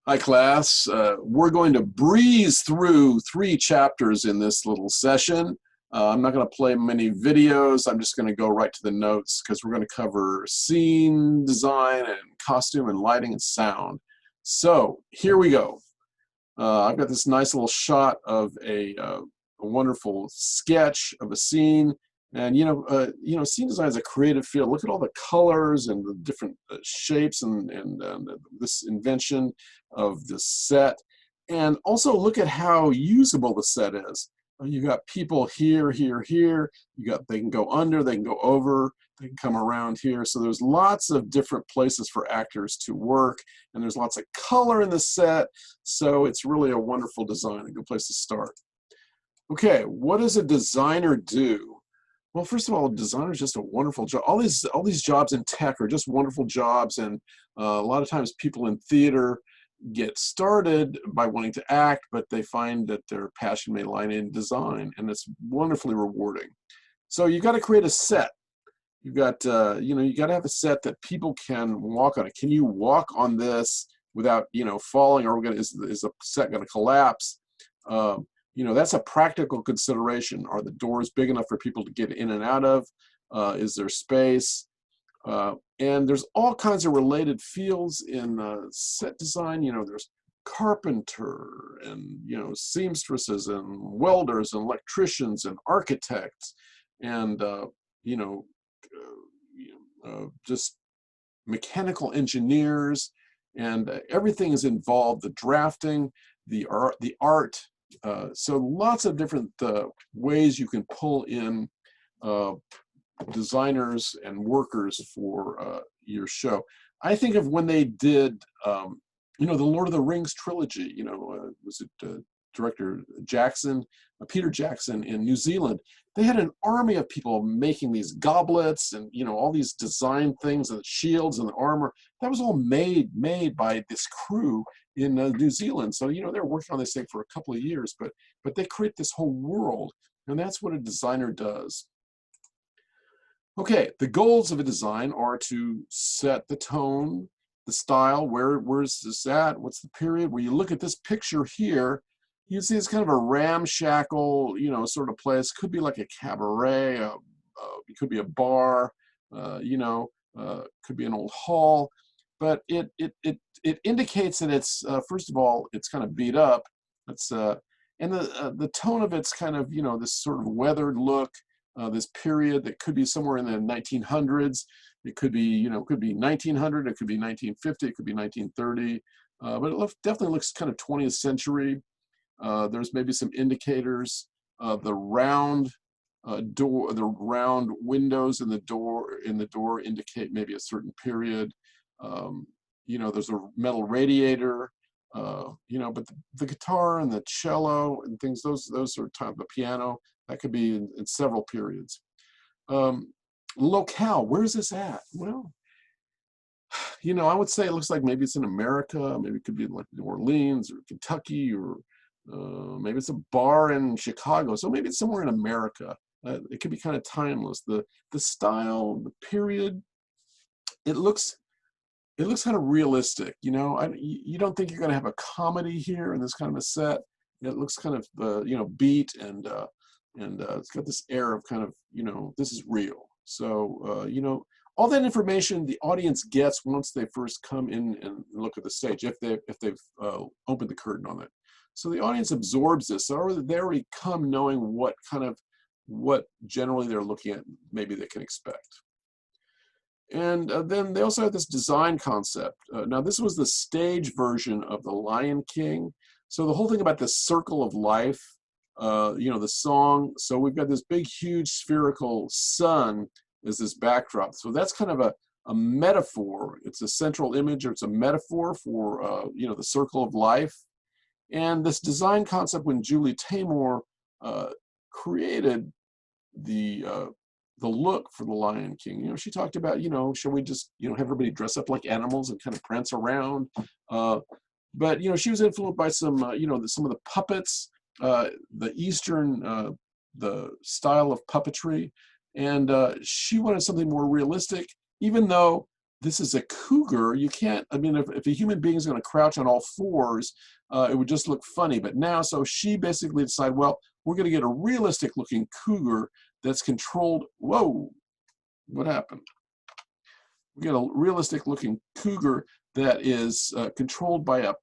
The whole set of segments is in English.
Hi, class. We're going to breeze through 3 chapters in this little session. I'm not going to play many videos. I'm just going to go right to the notes because we're going to cover scene design and costume and lighting and sound. So here we go. I've got this nice little shot of a wonderful sketch of a scene. And scene design is a creative field. Look at all the colors and the different shapes and this invention of this set. And also look at how usable the set is. You've got people here, here, here. They can go under, they can go over, they can come around here. So there's lots of different places for actors to work, and there's lots of color in the set. So it's really a wonderful design, a good place to start. Okay, what does a designer do? Well, first of all, a designer is just a wonderful job. All these jobs in tech are just wonderful jobs, and a lot of times people in theater get started by wanting to act, but they find that their passion may lie in design, and it's wonderfully rewarding. So you got to create a set. You've got, you got to have a set that people can walk on it. Can you walk on this without, falling, or is the set going to collapse? That's a practical consideration. Are the doors big enough for people to get in and out of? Is there space? And there's all kinds of related fields in set design. There's carpenter and, seamstresses and welders and electricians and architects and, just mechanical engineers, and everything is involved, the drafting, the art. So lots of different ways you can pull in designers and workers for your show. I think of when they did, the Lord of the Rings trilogy, was it director Jackson, Peter Jackson in New Zealand. They had an army of people making these goblets and, all these design things and the shields and the armor. That was all made by this crew in New Zealand. So, they're working on this thing for a couple of years, but they create this whole world, and that's what a designer does. Okay, the goals of a design are to set the tone, the style, where's this at, what's the period. When you look at this picture here, you see it's kind of a ramshackle, sort of place. Could be like a cabaret, it could be a bar, could be an old hall, but it indicates that it's first of all, it's kind of beat up. It's and the tone of it's kind of this sort of weathered look. This period that could be somewhere in the 1900s. It could be, could be 1900, it could be 1950, it could be 1930, but it definitely looks kind of 20th century. There's maybe some indicators. The round door, the round windows in the door indicate maybe a certain period. There's a metal radiator. But the guitar and the cello and things, those are type of piano. That could be in several periods. Locale, where's this at? Well, I would say it looks like maybe it's in America. Maybe it could be like New Orleans or Kentucky, or maybe it's a bar in Chicago. So maybe it's somewhere in America. It could be kind of timeless. The style, the period, it looks kind of realistic. You don't think you're going to have a comedy here in this kind of a set. It looks kind of beat and it's got this air of kind of, this is real. So, all that information the audience gets once they first come in and look at the stage, if they've opened the curtain on it. So the audience absorbs this. So they already come knowing what generally they're looking at, maybe they can expect. And then they also have this design concept. Now, this was the stage version of The Lion King. So the whole thing about the circle of life, the song. So we've got this big, huge spherical sun as this backdrop. So that's kind of a metaphor. It's a central image, or it's a metaphor for, the circle of life. And this design concept, when Julie Taymor created the look for The Lion King, she talked about, shall we just, have everybody dress up like animals and kind of prance around? But, she was influenced by some, some of the puppets, the Eastern, the style of puppetry. And she wanted something more realistic, even though this is a cougar. You can't, I mean, if a human being is going to crouch on all fours, it would just look funny. But now, so she basically decided, well, we're going to get a realistic looking cougar that's controlled. Whoa, what happened? We get a realistic looking cougar that is controlled by a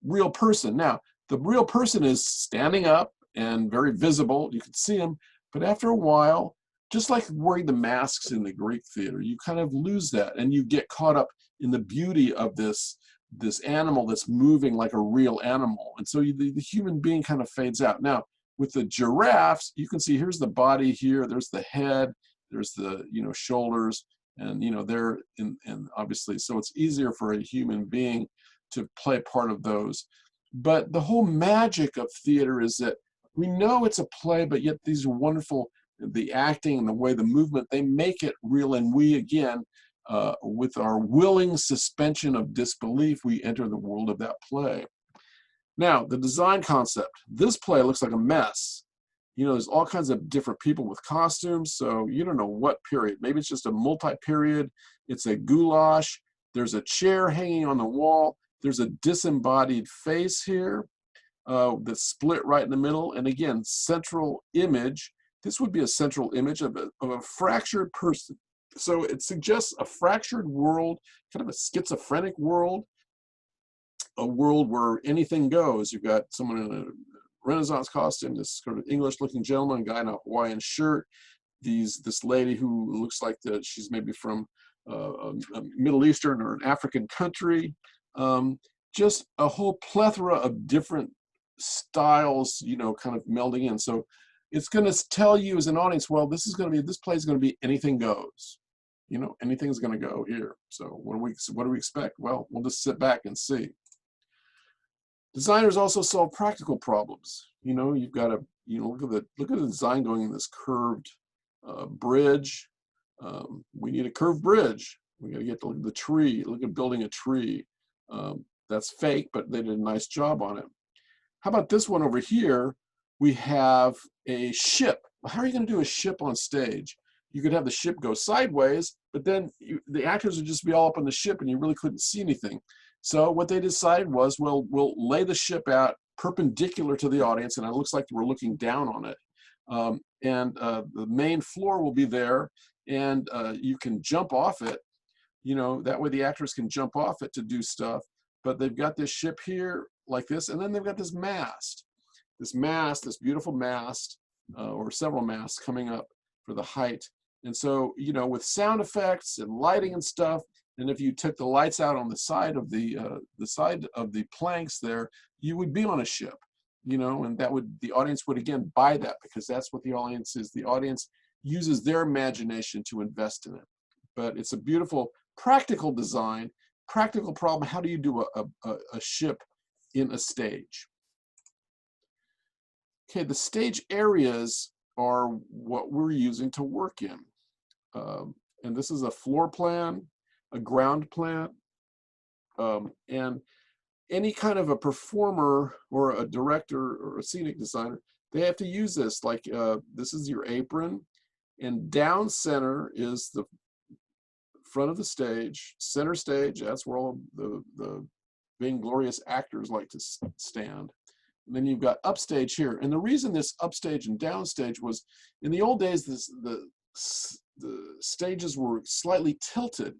real person. Now, the real person is standing up and very visible. You can see him. But after a while, just like wearing the masks in the Greek theater, you kind of lose that and you get caught up in the beauty of this animal that's moving like a real animal. And so the human being kind of fades out. Now, with the giraffes, you can see here's the body here, there's the head, there's the shoulders, and they're and obviously, so it's easier for a human being to play part of those. But the whole magic of theater is that we know it's a play, but yet these are wonderful, the acting and the way the movement, they make it real. And we, again, with our willing suspension of disbelief, we enter the world of that play. Now, the design concept. This play looks like a mess. There's all kinds of different people with costumes, so you don't know what period. Maybe it's just a multi-period. It's a goulash. There's a chair hanging on the wall. There's a disembodied face here that's split right in the middle. And again, central image. This would be a central image of a fractured person. So it suggests a fractured world, kind of a schizophrenic world, a world where anything goes. You've got someone in a Renaissance costume, this sort of English-looking gentleman, guy in a Hawaiian shirt, this lady who looks like she's maybe from a Middle Eastern or an African country. Just a whole plethora of different styles, kind of melding in. So it's going to tell you as an audience, well, this play is going to be anything goes. Anything's going to go here. So what do we expect? Well, we'll just sit back and see. Designers also solve practical problems. You've got to, look at the design going in this curved bridge. We need a curved bridge. We got to get to the tree. Look at building a tree. That's fake, but they did a nice job on it. How about this one over here? We have a ship. How are you going to do a ship on stage? You could have the ship go sideways, but then the actors would just be all up on the ship and you really couldn't see anything. So what they decided was, well, we'll lay the ship out perpendicular to the audience, and it looks like we're looking down on it. The main floor will be there, and you can jump off it. That way the actors can jump off it to do stuff. But they've got this ship here like this, and then they've got this mast. This beautiful mast, or several masts coming up for the height. And so, with sound effects and lighting and stuff, and if you took the lights out on the side of the planks there, you would be on a ship, and the audience would again buy that, because that's what the audience is. The audience uses their imagination to invest in it. But it's a beautiful practical design, practical problem. How do you do a ship in a stage? Okay, the stage areas are what we're using to work in. And this is a floor plan, a ground plan, and any kind of a performer or a director or a scenic designer, they have to use this. Like this is your apron, and down center is the front of the stage, center stage. That's where all the vainglorious actors like to stand. And then you've got upstage here. And the reason this upstage and downstage was, in the old days, the stages were slightly tilted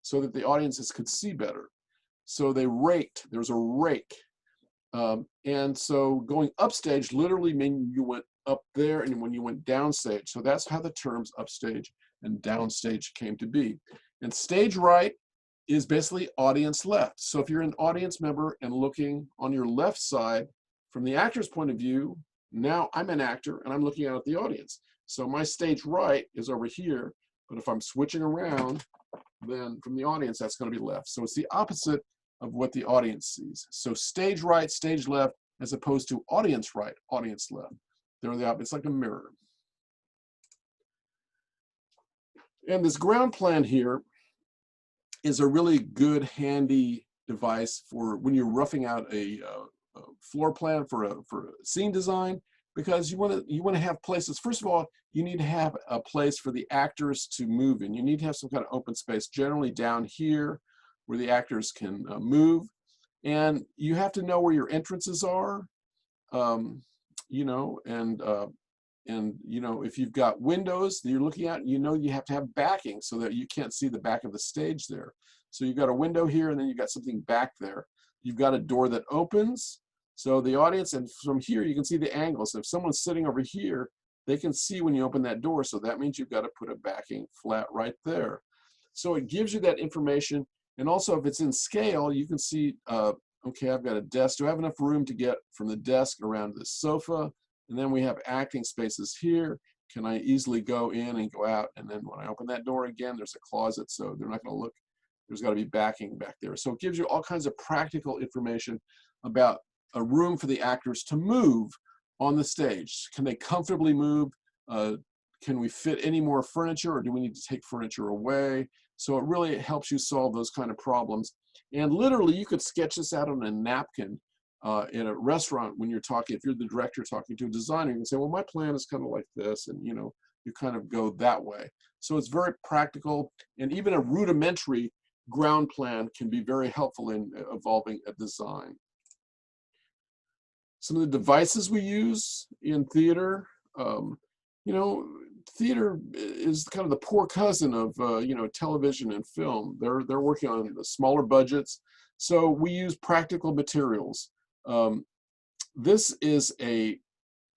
so that the audiences could see better. So they raked. There's a rake. And so going upstage literally meant you went up there and when you went downstage. So that's how the terms upstage and downstage came to be. And stage right is basically audience left. So if you're an audience member and looking on your left side, from the actor's point of view, now I'm an actor and I'm looking out at the audience. So my stage right is over here, but if I'm switching around, then from the audience, that's going to be left. So it's the opposite of what the audience sees. So stage right, stage left, as opposed to audience right, audience left. They're the opposite. It's like a mirror. And this ground plan here is a really good, handy device for when you're roughing out a floor plan for a scene design. because you want to have places. First of all, you need to have a place for the actors to move in. You need to have some kind of open space, generally down here, where the actors can move. And you have to know where your entrances are, you know, and you know, if you've got windows that you're looking at, you know, you have to have backing so that you can't see the back of the stage there. So you've got a window here, and then you've got something back there. You've got a door that opens, so the audience, and from here you can see the angles. If someone's sitting over here, they can see when you open that door, so that means you've got to put a backing flat right there. So it gives you that information, and also if it's in scale, you can see, okay, I've got a desk. Do I have enough room to get from the desk around to the sofa? And then we have acting spaces here. Can I easily go in and go out? And then when I open that door again, there's a closet, so they're not going to look. There's got to be backing back there. So it gives you all kinds of practical information about a room for the actors to move on the stage. Can they comfortably move? Can we fit any more furniture, or do we need to take furniture away? So it really helps you solve those kind of problems. And literally, you could sketch this out on a napkin in a restaurant when you're talking. If you're the director talking to a designer, you can say, well, my plan is kind of like this, and you know, you kind of go that way. So it's very practical, and even a rudimentary ground plan can be very helpful in evolving a design. Some of the devices we use in theater, you know, theater is kind of the poor cousin of you know, television and film. They're working on the smaller budgets, so we use practical materials. This is a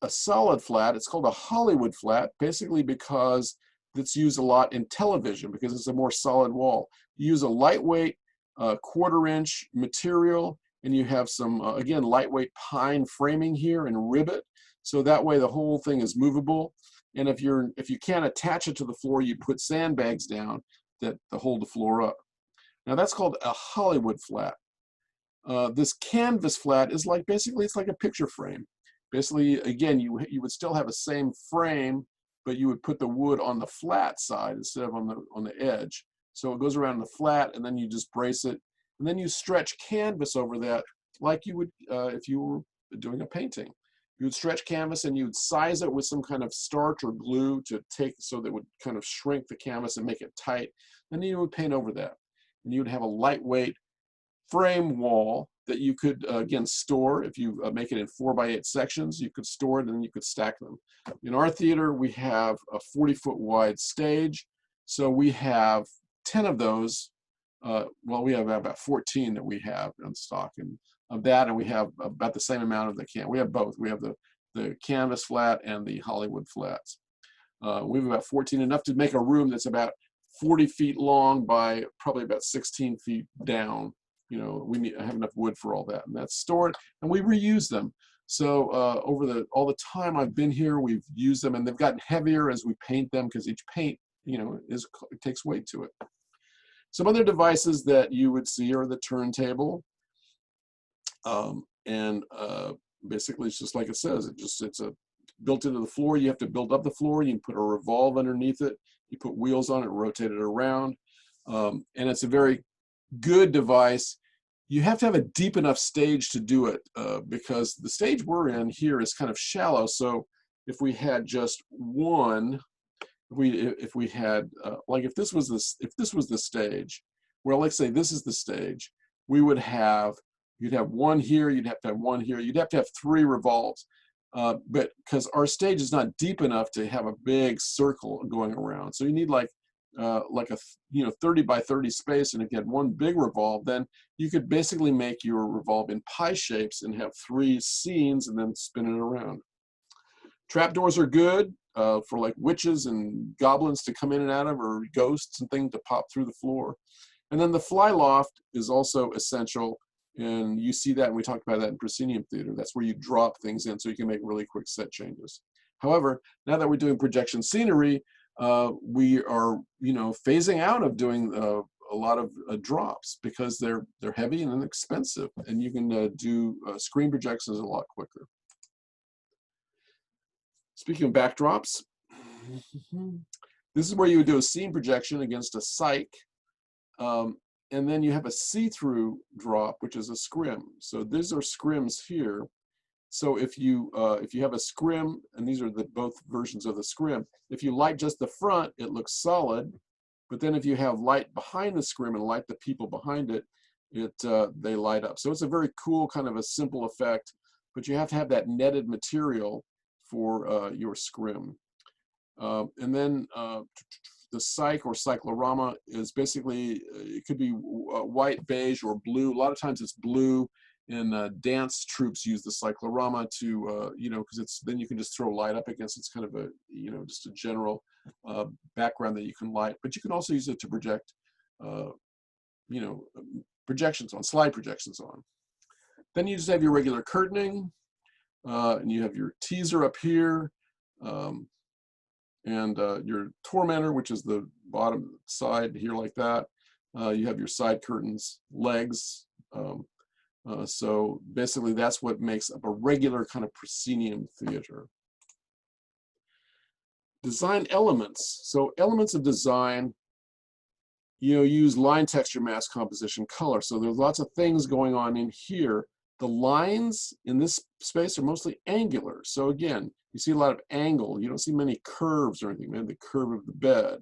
solid flat. It's called a Hollywood flat, basically because it's used a lot in television because it's a more solid wall. You use a lightweight 1/4-inch material, and you have some again, lightweight pine framing here and ribbit, so that way the whole thing is movable. And if you can't attach it to the floor, you put sandbags down that to hold the floor up. Now that's called a Hollywood flat. This canvas flat is like, basically it's like a picture frame. Basically, again, you would still have the same frame, but you would put the wood on the flat side instead of on the edge. So it goes around the flat, and then you just brace it, and then you stretch canvas over that like you would if you were doing a painting. You would stretch canvas and you'd size it with some kind of starch or glue to take, so that would kind of shrink the canvas and make it tight. And then you would paint over that. And you would have a lightweight frame wall that you could, again, store. If you make it in 4x8 sections, you could store it and then you could stack them. In our theater, we have a 40-foot wide stage. So we have 10 of those. Well, we have about 14 that we have in stock, and of that, and we have about the same amount of we have both. We have the canvas flat and the Hollywood flats. We have about 14, enough to make a room that's about 40 feet long by probably about 16 feet down. You know, I have enough wood for all that, and that's stored, and we reuse them. So over all the time I've been here, we've used them, and they've gotten heavier as we paint them, because each paint, you know, it takes weight to it. Some other devices that you would see are the turntable, and basically it's just like it says. It's built into the floor. You have to build up the floor. You can put a revolve underneath it. You put wheels on it, rotate it around, and it's a very good device. You have to have a deep enough stage to do it, because the stage we're in here is kind of shallow. So if we had just one, if we had like if this was the stage, well, let's say this is the stage, we would have, you'd have one here, you'd have to have one here, you'd have to have 3 revolves, but because our stage is not deep enough to have a big circle going around, so you need like a 30 by 30 space. And if you had one big revolve, then you could basically make your revolve in pie shapes and have 3 scenes and then spin it around. Trapdoors are good for like witches and goblins to come in and out of, or ghosts and things to pop through the floor. And then the fly loft is also essential, and you see that, and we talked about that in proscenium theater. That's where you drop things in so you can make really quick set changes. However, now that we're doing projection scenery, we are, phasing out of doing a lot of drops, because they're heavy and inexpensive, and you can do screen projections a lot quicker. Speaking of backdrops, this is where you would do a scene projection against a cyc, and then you have a see-through drop, which is a scrim. So these are scrims here. So if you have a scrim, and these are both versions of the scrim, if you light just the front, it looks solid. But then if you have light behind the scrim and light the people behind it, they light up. So it's a very cool kind of a simple effect, but you have to have that netted material for your scrim. And then the cyc or cyclorama is basically, it could be white, beige, or blue. A lot of times it's blue, and dance troops use the cyclorama to, because then you can just throw light up against. It's kind of a, just a general background that you can light, but you can also use it to project, projections on, slide projections on. Then you just have your regular curtaining, and you have your teaser up here, and your tormentor, which is the bottom side here like that. You have your side curtains, legs. So basically that's what makes up a regular kind of proscenium theater. Design elements. So elements of design, use line, texture, mass, composition, color. So there's lots of things going on in here. The lines in this space are mostly angular. So again, you see a lot of angle. You don't see many curves or anything, maybe the curve of the bed.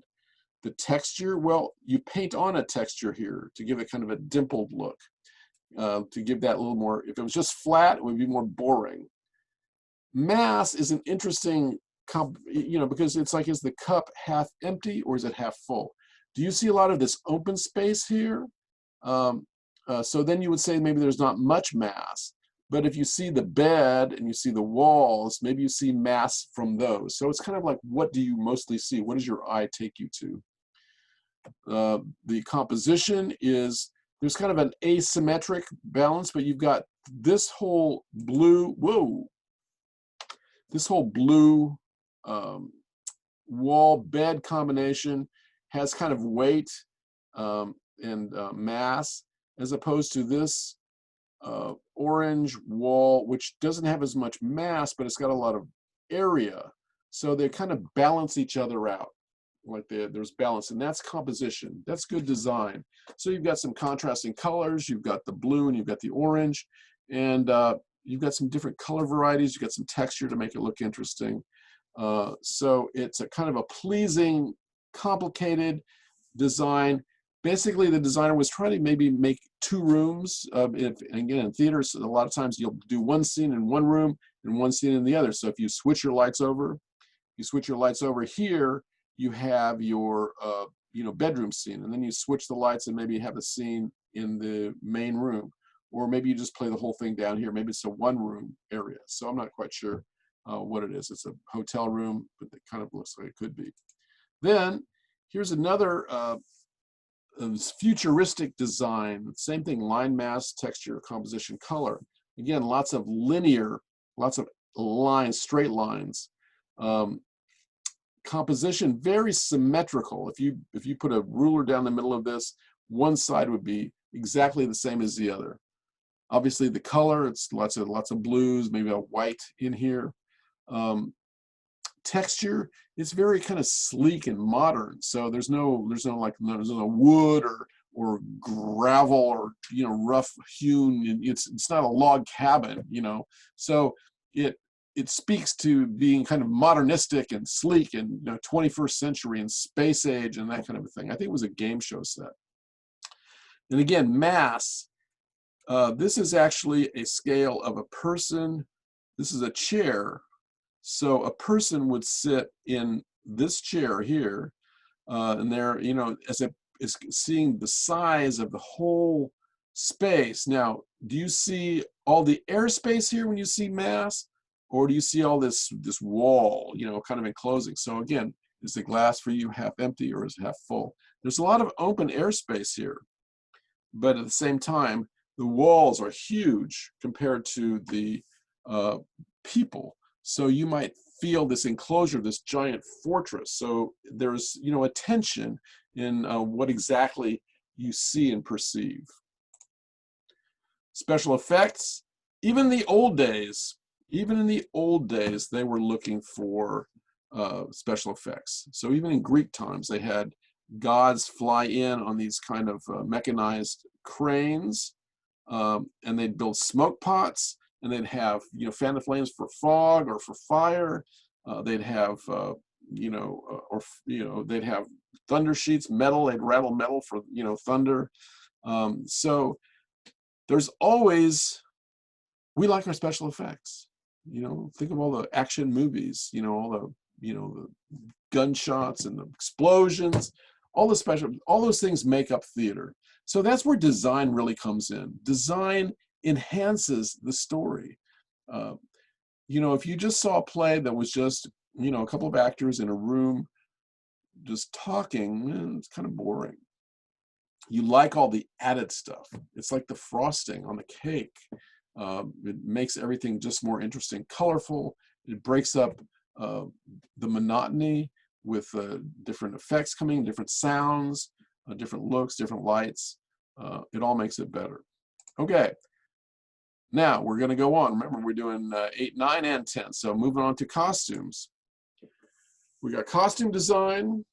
The texture, well, you paint on a texture here to give it kind of a dimpled look, to give that a little more. If it was just flat, it would be more boring. Mass is an interesting, because it's like, is the cup half empty or is it half full? Do you see a lot of this open space here? So then you would say maybe there's not much mass. But if you see the bed and you see the walls, maybe you see mass from those. So it's kind of like, what do you mostly see? What does your eye take you to? The composition is, there's kind of an asymmetric balance, but you've got this whole blue, this whole blue wall bed combination has kind of weight and mass, as opposed to this orange wall, which doesn't have as much mass, but it's got a lot of area. So they kind of balance each other out. Like there's balance, and that's composition. That's good design. So you've got some contrasting colors. You've got the blue and you've got the orange, and you've got some different color varieties. You've got some texture to make it look interesting. So it's a kind of a pleasing, complicated design. Basically, the designer was trying to maybe make two rooms. Again, in theaters, a lot of times you'll do one scene in one room and one scene in the other. So if you switch your lights over, here, you have your bedroom scene, and then you switch the lights and maybe have a scene in the main room, or maybe you just play the whole thing down here. Maybe it's a one-room area. So I'm not quite sure what it is. It's a hotel room, but it kind of looks like it could be. Then here's another futuristic design. Same thing: line, mass, texture, composition, color. Again, lots of linear, lots of lines, straight lines. Composition, very symmetrical. If you put a ruler down the middle of this, one side would be exactly the same as the other. Obviously, the color, it's lots of blues, maybe a white in here. Texture, it's very kind of sleek and modern. So there's no wood or gravel or rough hewn. It's not a log cabin. So it speaks to being kind of modernistic and sleek and 21st century and space age and that kind of a thing. I think it was a game show set. And again, mass. This is actually a scale of a person. This is a chair. So a person would sit in this chair here, and they're, is seeing the size of the whole space. Now, do you see all the airspace here when you see mass? Or do you see all this wall, kind of enclosing? So again, is the glass for you half empty or is it half full? There's a lot of open airspace here, but at the same time, the walls are huge compared to the people. So you might feel this enclosure, this giant fortress. So there's, a tension in what exactly you see and perceive. Special effects, even in the old days, they were looking for special effects. So even in Greek times, they had gods fly in on these kind of mechanized cranes, and they'd build smoke pots. and they'd have, you know, fan of flames for fog or for fire. They'd have, you know, they'd have thunder sheets, metal. They'd rattle metal for, you know, thunder. So there's always, we like our special effects. You know, think of all the action movies. You know, all the, you know, the gunshots and the explosions, all the special, all those things make up theater. So that's where design really comes in. Design enhances the story. You know, if you just saw a play that was just, you know, a couple of actors in a room just talking, it's kind of boring. You like all the added stuff. It's like the frosting on the cake. It makes everything just more interesting, colorful. It breaks up the monotony with different effects coming, different sounds, different looks, different lights. It all makes it better. Okay, now we're going to go on. Remember, we're doing 8, 9, and 10. So moving on to costumes. We got costume design.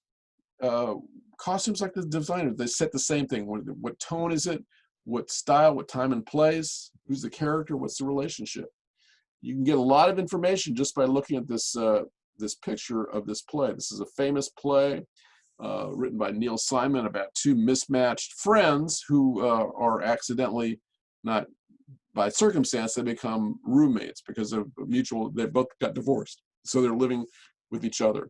Costumes, like the designers, they set the same thing. What tone is it? What style? What time and place? Who's the character? What's the relationship? You can get a lot of information just by looking at this this picture of this play. This is a famous play written by Neil Simon about two mismatched friends who are accidentally, not by circumstance, they become roommates because of mutual, they both got divorced. So they're living with each other.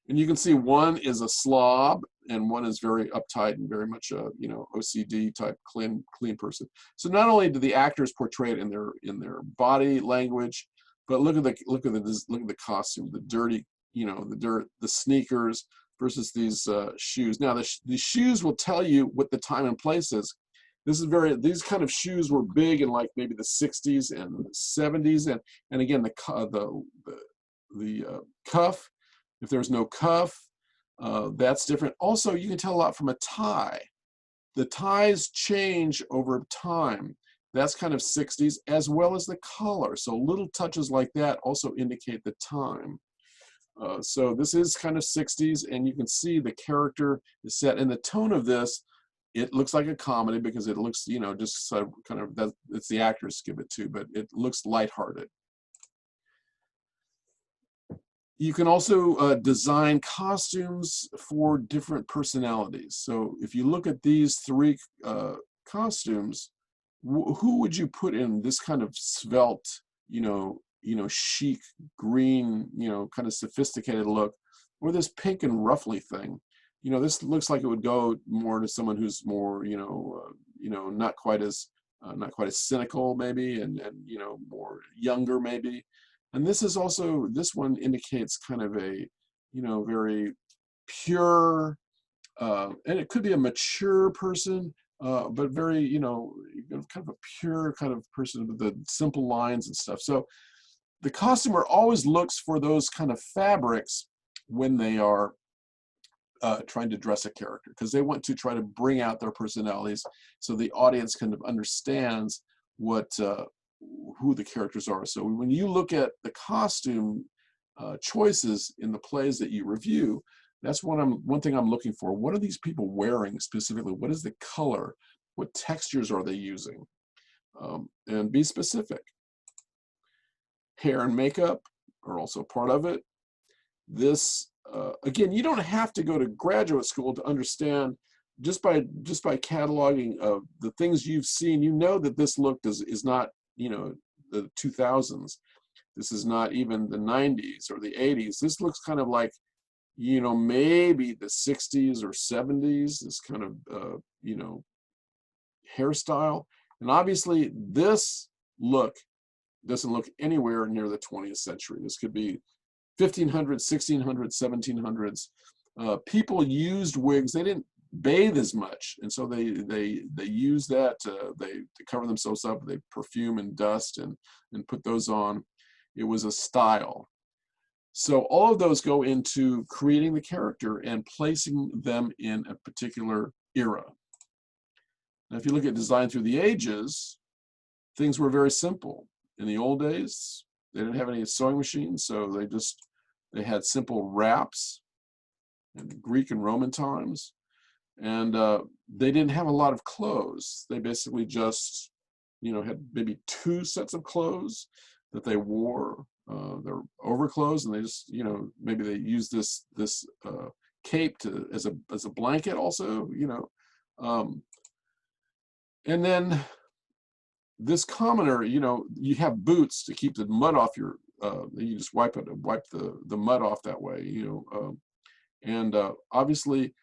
And you can see one is a slob and one is very uptight and very much a, you know, OCD type clean person. So not only do the actors portray it in their body language, but look at the costume, the dirty, you know, the sneakers versus these shoes. Now the shoes will tell you what the time and place is. These kind of shoes were big in like maybe the 60s and 70s, and again the cuff. If there's no cuff, that's different. Also, you can tell a lot from a tie. The ties change over time. That's kind of 60s, as well as the color. So little touches like that also indicate the time. So this is kind of 60s, and you can see the character is set. And the tone of this, it looks like a comedy because it looks, you know, just sort of kind of, it's the actors give it to, but it looks lighthearted. You can also design costumes for different personalities. So if you look at these three costumes, who would you put in this kind of svelte, you know, chic, green, you know, kind of sophisticated look, or this pink and ruffly thing? You know, this looks like it would go more to someone who's more, you know, not quite as cynical maybe, and you know, more younger maybe. And this is also, this one indicates kind of a, you know, very pure, and it could be a mature person, but very, you know, kind of a pure kind of person with the simple lines and stuff. So the costumer always looks for those kind of fabrics when they are trying to dress a character, because they want to try to bring out their personalities so the audience kind of understands what who the characters are. So when you look at the costume choices in the plays that you review, that's one thing I'm looking for. What are these people wearing specifically? What is the color? What textures are they using? And be specific. Hair and makeup are also part of it. This again, you don't have to go to graduate school to understand. Just by cataloging of the things you've seen, you know that this look is not, you know, the 2000s. This is not even the 90s or the 80s. This looks kind of like, you know, maybe the 60s or 70s, this kind of, you know, hairstyle. And obviously this look doesn't look anywhere near the 20th century. This could be 1500s, 1600s, 1700s. People used wigs. They didn't bathe as much, and so they use that to cover themselves up. They perfume and dust and put those on. It was a style. So all of those go into creating the character and placing them in a particular era. Now, if you look at design through the ages, things were very simple. In the old days, they didn't have any sewing machines, so they had simple wraps in Greek and Roman times. And they didn't have a lot of clothes. They basically just you know, had maybe 2 sets of clothes that they wore. Their overclothes, and they just, you know, maybe they use this cape to as a blanket also, you know. And then this commoner, you know, you have boots to keep the mud off your. You just wipe the mud off that way, you know. And obviously,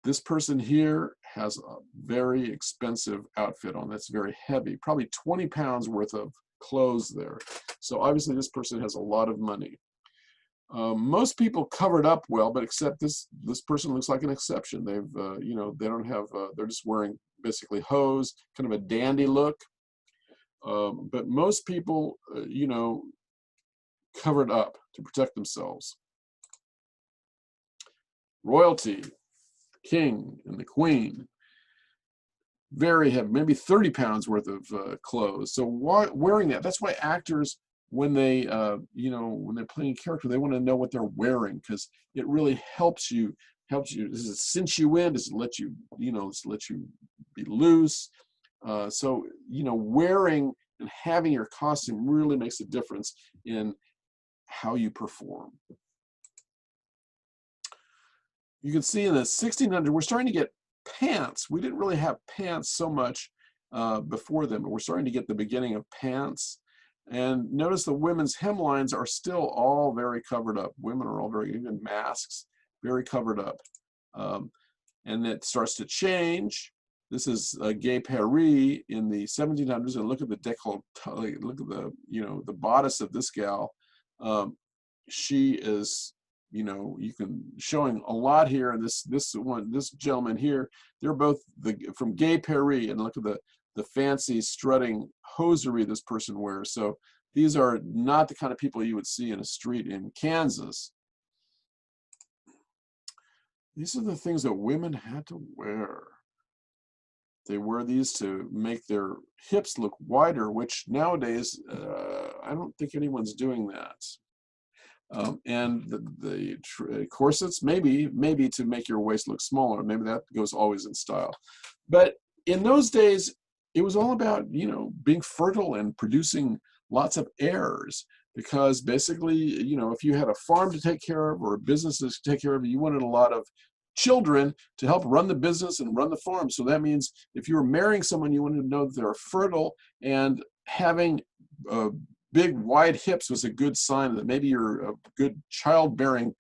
this person here has a very expensive outfit on that's very heavy, probably 20 pounds worth of clothes there. So obviously this person has a lot of money. Most people covered up well, but except this person looks like an exception. They've, you know, they don't have, they're just wearing basically hose, kind of a dandy look. But most people, you know, covered up to protect themselves. Royalty, king and the queen, very heavy, maybe 30 pounds worth of clothes. So wearing that, that's why actors, when they, you know, when they're playing a character, they want to know what they're wearing, because it really helps you, does it cinch you in? Does it let you, you know, does it let you be loose? So, you know, wearing and having your costume really makes a difference in how you perform. You can see in the 1600s, we're starting to get pants. We didn't really have pants so much before them, but we're starting to get the beginning of pants. And notice the women's hemlines are still all very covered up. Women are all very, even masks, very covered up. And it starts to change. This is Gay Paris in the 1700s, and look at the décolleté, look at the, you know, the bodice of this gal. She is, you know, you can showing a lot here. And this gentleman here, they're both from Gay Paris, and look at the fancy strutting hosiery this person wears. So these are not the kind of people you would see in a street in Kansas. These are the things that women had to wear. They wear these to make their hips look wider, which nowadays, I don't think anyone's doing that. And the corsets, maybe to make your waist look smaller. Maybe that goes always in style. But in those days, it was all about, you know, being fertile and producing lots of heirs. Because basically, you know, if you had a farm to take care of or a business to take care of, you wanted a lot of children to help run the business and run the farm. So that means if you were marrying someone, you wanted to know that they're fertile, and having big wide hips was a good sign that maybe you're a good childbearing,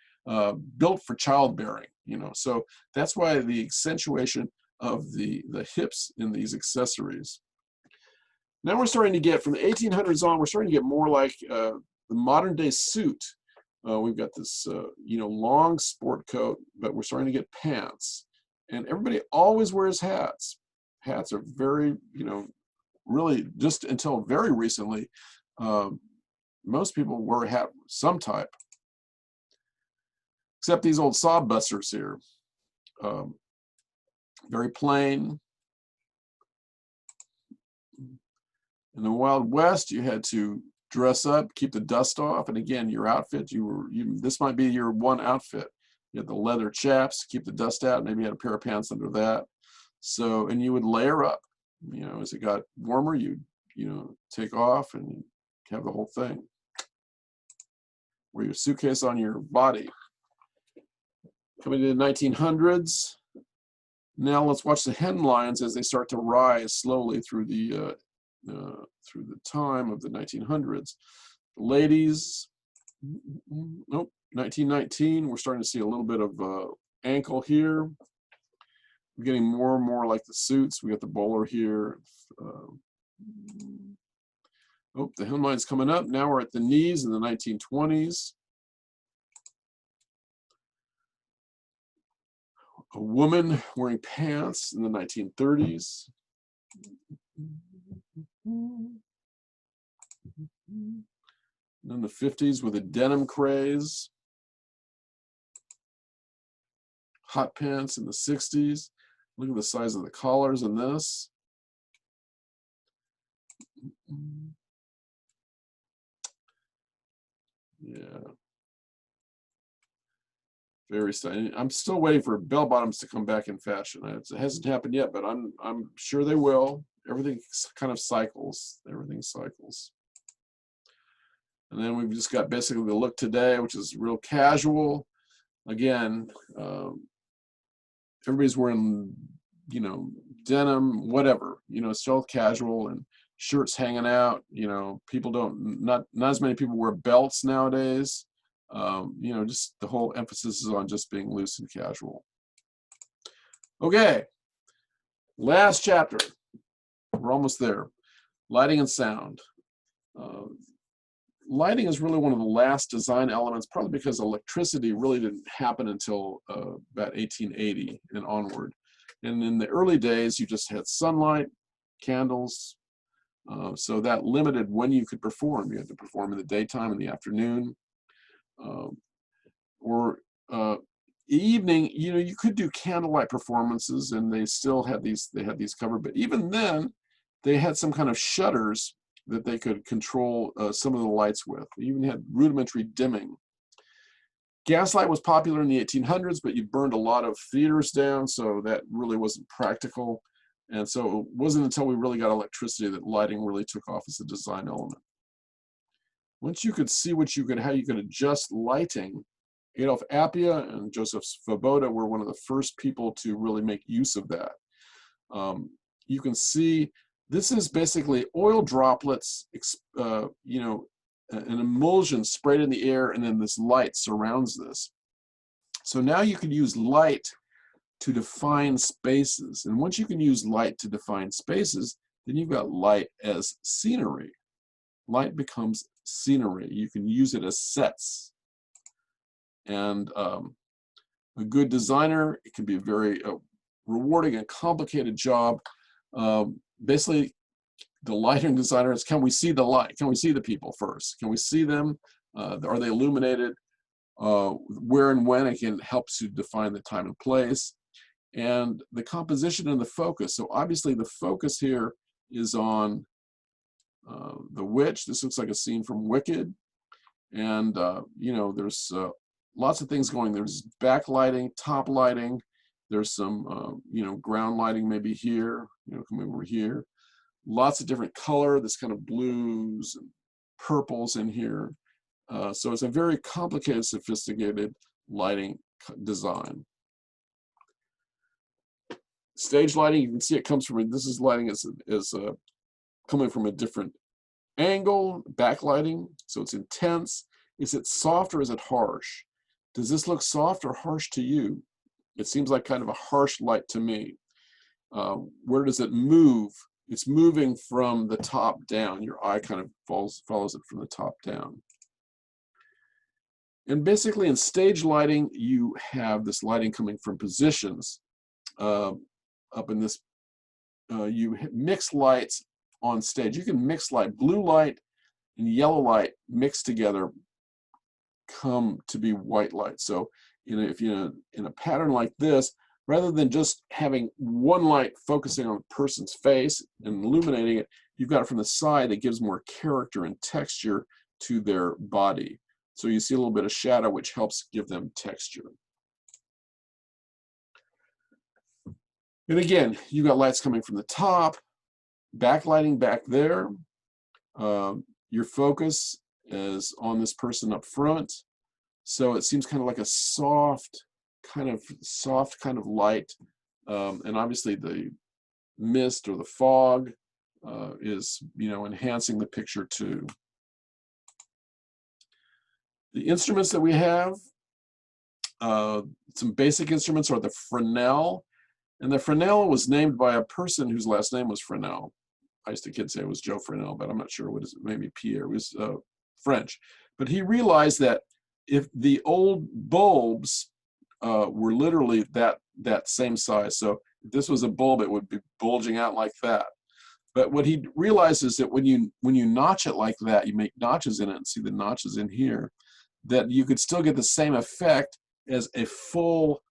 built for childbearing, you know. So that's why the accentuation of the hips in these accessories. Now we're starting to get, from the 1800s on, we're starting to get more like the modern day suit. We've got this, you know, long sport coat, but we're starting to get pants. And everybody always wears hats. Hats are very, you know, really just until very recently, most people wear a hat some type, except these old sob busters here. Very plain. In the Wild West, you had to dress up, keep the dust off, and again, your outfit, this might be your one outfit. You had the leather chaps to keep the dust out, maybe you had a pair of pants under that. So, and you would layer up, you know, as it got warmer, you know, take off and have the whole thing. Wear your suitcase on your body. Coming to the 1900s, now let's watch the hemlines as they start to rise slowly through the time of the 1900s. Ladies, nope, 1919, we're starting to see a little bit of ankle here. We're getting more and more like the suits. We got the bowler here. Oh, the hemline's coming up. Now we're at the knees in the 1920s. A woman wearing pants in the 1930s. And then the 50s with a denim craze. Hot pants in the 60s. Look at the size of the collars in this. Yeah. Very stylish. I'm still waiting for bell bottoms to come back in fashion. It hasn't happened yet, but I'm sure they will. everything kind of cycles. Everything cycles. And then we've just got basically the look today, which is real casual. Again, everybody's wearing, you know, denim, whatever. You know, it's still casual and shirts hanging out. You know, people don't, not as many people wear belts nowadays. You know, just the whole emphasis is on just being loose and casual. Okay, last chapter. We're almost there. Lighting and sound. Lighting is really one of the last design elements, probably because electricity really didn't happen until about 1880 and onward. And in the early days, you just had sunlight, candles, so that limited when you could perform. You had to perform in the daytime, in the afternoon, or evening. You know, you could do candlelight performances, and they still had these. They had these covered, but even then, they had some kind of shutters that they could control some of the lights with. They even had rudimentary dimming. Gaslight was popular in the 1800s, but you burned a lot of theaters down, so that really wasn't practical. And so it wasn't until we really got electricity that lighting really took off as a design element. Once you could see how you could adjust lighting, Adolf Appia and Joseph Svoboda were one of the first people to really make use of that. You can see this is basically oil droplets, you know, an emulsion sprayed in the air, and then this light surrounds this. So now you can use light to define spaces. And once you can use light to define spaces, then you've got light as scenery. Light becomes scenery. You can use it as sets. And a good designer, it can be a very rewarding and complicated job. Basically, the lighting designer is, can we see the light? Can we see the people first? Can we see them? Are they illuminated? Where and when? It helps to define the time and place. And the composition and the focus. So obviously the focus here is on the witch. This looks like a scene from Wicked. And, you know, there's lots of things going. There's backlighting, top lighting. There's some, you know, ground lighting maybe here, you know, coming over here. Lots of different color, this kind of blues and purples in here. So it's a very complicated, sophisticated lighting design. Stage lighting, you can see it comes from, this is lighting is coming from a different angle, backlighting, so it's intense. Is it soft or is it harsh? Does this look soft or harsh to you? It seems like kind of a harsh light to me. Where does it move? It's moving from the top down. Your eye kind of follows it from the top down. And basically in stage lighting, you have this lighting coming from positions. Up in this, you mix lights on stage. You can mix light, blue light and yellow light mixed together come to be white light. So if you're in a pattern like this, rather than just having one light focusing on a person's face and illuminating it, you've got it from the side that gives more character and texture to their body. So you see a little bit of shadow, which helps give them texture. And again, you've got lights coming from the top, backlighting back there. Your focus is on this person up front. So it seems kind of like a soft kind of light. And obviously the mist or the fog is, you know, enhancing the picture too. The instruments that we have, some basic instruments are the Fresnel. And the Fresnel was named by a person whose last name was Fresnel. I used to kid say it was Joe Fresnel, but I'm not sure what is it, maybe Pierre. It was French. But he realized that if the old bulbs were literally that same size, so if this was a bulb, it would be bulging out like that. But what he realized is that when you notch it like that, you make notches in it, and see the notches in here, that you could still get the same effect as a full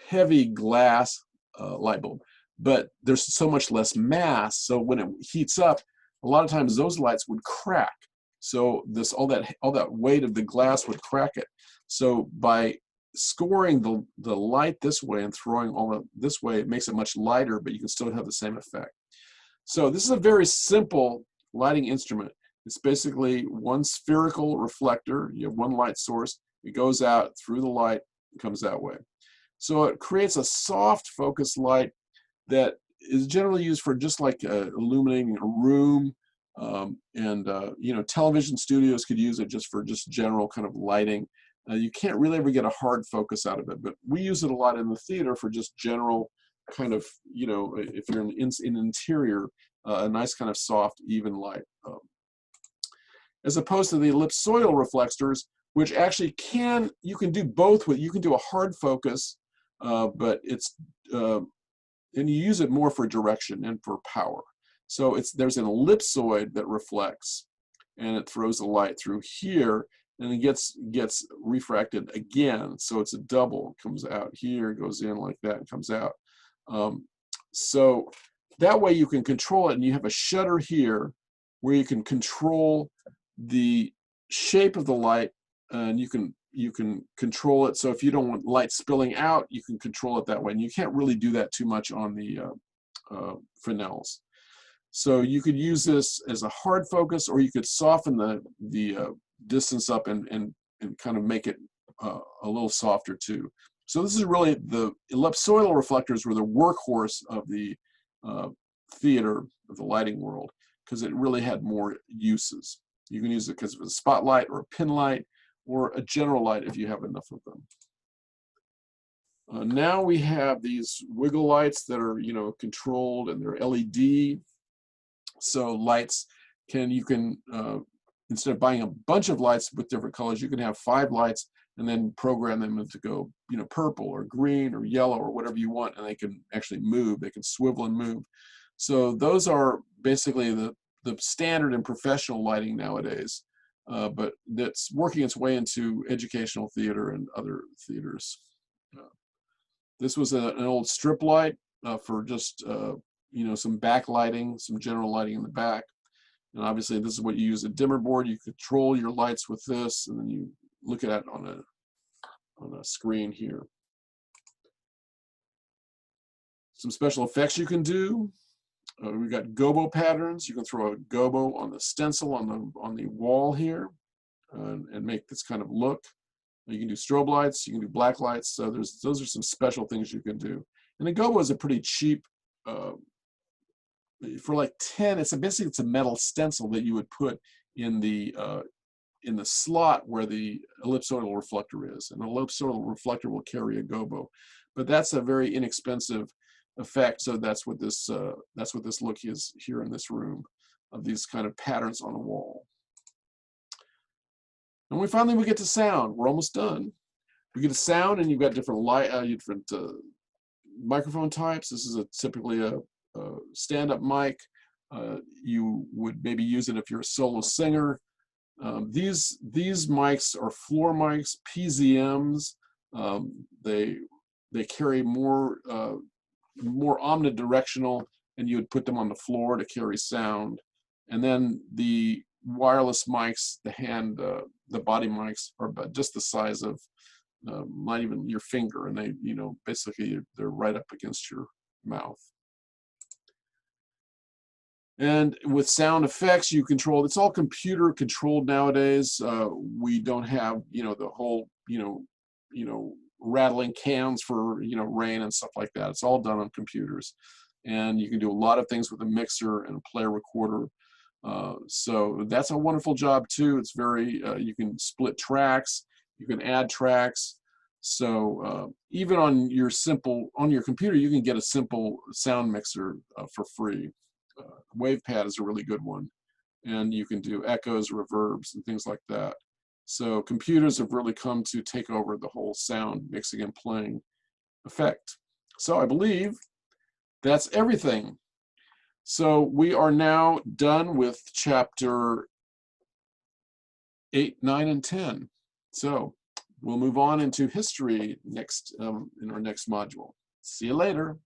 heavy glass light bulb, but there's so much less mass. So when it heats up, a lot of times those lights would crack. So all that weight of the glass would crack it. So by scoring the light this way and throwing all of this way, it makes it much lighter, but you can still have the same effect. So this is a very simple lighting instrument. It's basically one spherical reflector. You have one light source. It goes out through the light and comes that way. So it creates a soft focus light that is generally used for just like illuminating a room. You know, television studios could use it just for just general kind of lighting. You can't really ever get a hard focus out of it, but we use it a lot in the theater for just general kind of, you know, if you're in interior, a nice kind of soft, even light. As opposed to the ellipsoidal reflectors, which actually you can do both with, you can do a hard focus, but it's, and you use it more for direction and for power. So there's an ellipsoid that reflects, and it throws the light through here, and it gets refracted again. So it's a double. It comes out here, goes in like that, and comes out. So that way you can control it, and you have a shutter here where you can control the shape of the light, and you can control it. So if you don't want light spilling out, you can control it that way. And you can't really do that too much on the Fresnels. So you could use this as a hard focus, or you could soften the distance up and kind of make it a little softer too. So this is really, the ellipsoidal reflectors were the workhorse of the theater, of the lighting world, because it really had more uses. You can use it because of a spotlight or a pin light or a general light if you have enough of them. Now we have these wiggle lights that are, you know, controlled, and they're LED. So lights you can instead of buying a bunch of lights with different colors, you can have 5 lights and then program them to go, you know, purple or green or yellow or whatever you want, and they can actually move. They can swivel and move. So those are basically the standard in professional lighting nowadays, but that's working its way into educational theater and other theaters. This was an old strip light for just you know, some backlighting, some general lighting in the back. And obviously this is what you use a dimmer board. You control your lights with this, and then you look at it on a screen here. Some special effects you can do. We've got gobo patterns. You can throw a gobo on the stencil on the wall here, and make this kind of look. You can do strobe lights. You can do black lights. So those are some special things you can do. And the gobo is a pretty cheap. For like 10, basically it's a metal stencil that you would put in the slot where the ellipsoidal reflector is. And an ellipsoidal reflector will carry a gobo, but that's a very inexpensive effect. So that's what this look is here in this room, of these kind of patterns on a wall. And finally we get to sound. We're almost done. We get to sound, and you've got different microphone types. This is typically a stand-up mic. You would maybe use it if you're a solo singer. These mics are floor mics, PZMs. They carry more omnidirectional, and you would put them on the floor to carry sound. And then the wireless mics, the body mics, are just the size of not even your finger, and they, you know, basically they're right up against your mouth. And with sound effects, you control, it's all computer controlled nowadays. We don't have, you know, the whole, you know, rattling cans for, you know, rain and stuff like that. It's all done on computers. And you can do a lot of things with a mixer and a player recorder. So that's a wonderful job too. It's very, you can split tracks, you can add tracks. So even on your computer, you can get a simple sound mixer for free. WavePad is a really good one, and you can do echoes, reverbs, and things like that. So computers have really come to take over the whole sound mixing and playing effect. So I believe that's everything. So we are now done with chapter 8, 9, and 10. So we'll move on into history next in our next module. See you later.